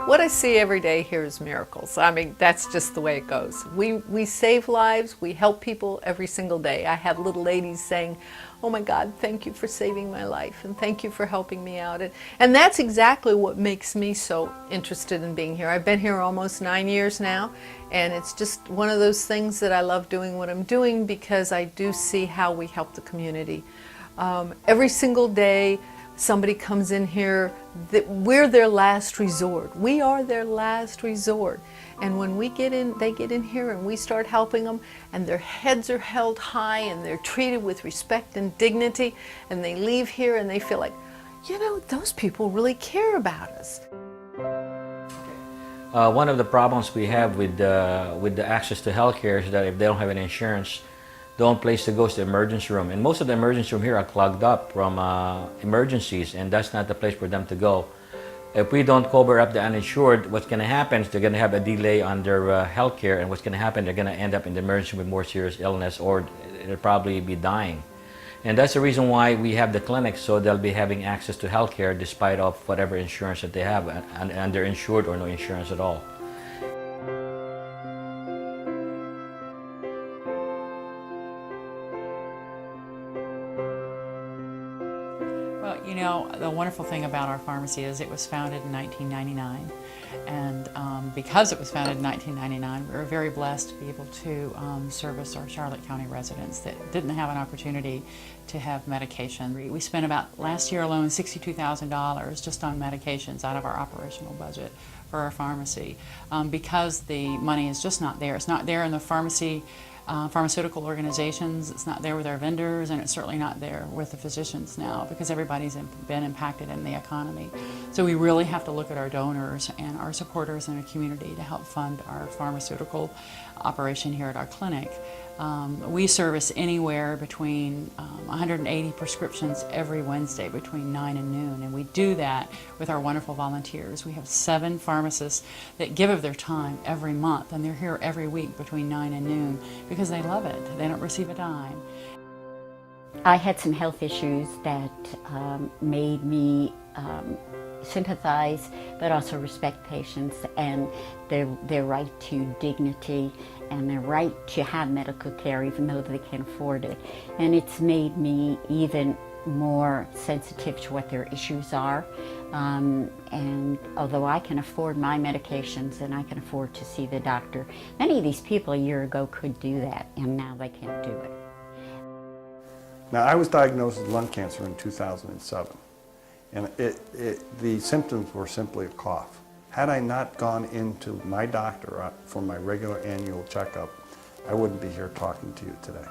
What I see every day here is miracles. I mean, that's just the way it goes. We save lives, we help people every single day. I have little ladies saying, "Oh my God, thank you for saving my life, and thank you for helping me out." And that's exactly what makes me so interested in being here. I've been here almost 9 years now, and it's just one of those things that I love doing what I'm doing because I do see how we help the community. Every single day, somebody comes in here, that we're their last resort. We are their last resort. And when we get in, they get in here and we start helping them, and their heads are held high and they're treated with respect and dignity, and they leave here and they feel like, you know, those people really care about us. One of the problems we have with the access to healthcare is that if they don't have any insurance, the only place to go is the emergency room. And most of the emergency room here are clogged up from emergencies, and that's not the place for them to go. If we don't cover up the uninsured, what's going to happen is they're going to have a delay on their health care, and what's going to happen, they're going to end up in the emergency with more serious illness, or they'll probably be dying. And that's the reason why we have the clinics, so they'll be having access to health care despite of whatever insurance that they have, underinsured or no insurance at all. Well, you know, the wonderful thing about our pharmacy is it was founded in 1999, and because it was founded in 1999, we were very blessed to be able to service our Charlotte County residents that didn't have an opportunity to have medication. We spent about, last year alone, $62,000 just on medications out of our operational budget for our pharmacy, because the money is just not there. It's not there in the pharmaceutical organizations, it's not there with our vendors, and it's certainly not there with the physicians now because everybody's been impacted in the economy. So we really have to look at our donors and our supporters in the community to help fund our pharmaceutical operation here at our clinic. We service anywhere between 180 prescriptions every Wednesday between 9 and noon, and we do that with our wonderful volunteers. We have 7 pharmacists that give of their time every month, and they're here every week between 9 and noon because they love it. They don't receive a dime. I had some health issues that made me sympathize but also respect patients and their right to dignity and their right to have medical care even though they can't afford it. And it's made me even more sensitive to what their issues are. And although I can afford my medications and I can afford to see the doctor, many of these people a year ago could do that, and now they can't do it. Now, I was diagnosed with lung cancer in 2007, and the symptoms were simply a cough. Had I not gone into my doctor for my regular annual checkup, I wouldn't be here talking to you today.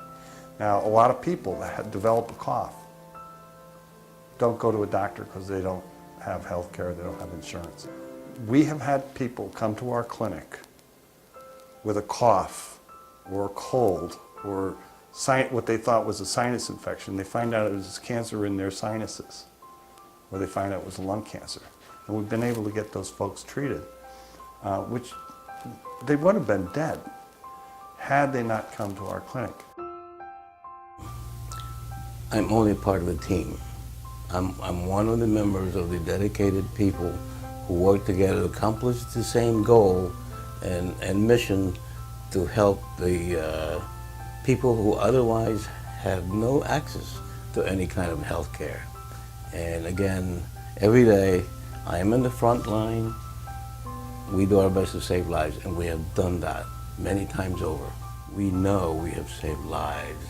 Now, a lot of people that develop a cough don't go to a doctor because they don't have health care, they don't have insurance. We have had people come to our clinic with a cough or a cold or what they thought was a sinus infection. They find out it was cancer in their sinuses, or they find out it was lung cancer. And we've been able to get those folks treated, which they would have been dead had they not come to our clinic. I'm only part of a team. I'm one of the members of the dedicated people who work together to accomplish the same goal and mission to help the people who otherwise have no access to any kind of health care. And again, every day, I am in the front line. We do our best to save lives, and we have done that many times over. We know we have saved lives,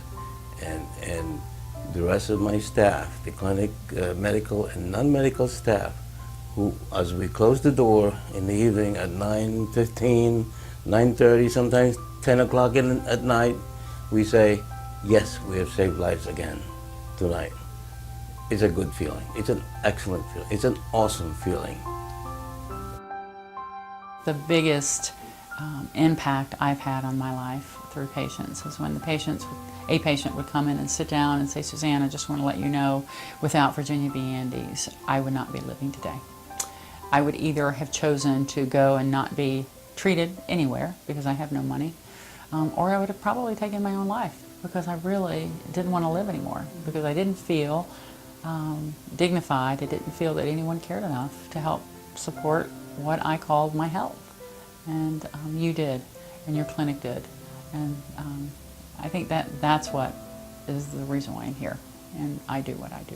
and the rest of my staff, the clinic, medical and non-medical staff, who, as we close the door in the evening at 9:15, 9:30, sometimes 10 o'clock at night, we say, yes, we have saved lives again tonight. It's a good feeling. It's an excellent feeling. It's an awesome feeling. The biggest impact I've had on my life through patients is when a patient would come in and sit down and say, "Suzanne, I just want to let you know, without Virginia B. Andes, I would not be living today. I would either have chosen to go and not be treated anywhere because I have no money, or I would have probably taken my own life because I really didn't want to live anymore, because I didn't feel dignified. I didn't feel that anyone cared enough to help support what I called my health. And you did, and your clinic did. And I think that's what is the reason why I'm here, and I do what I do.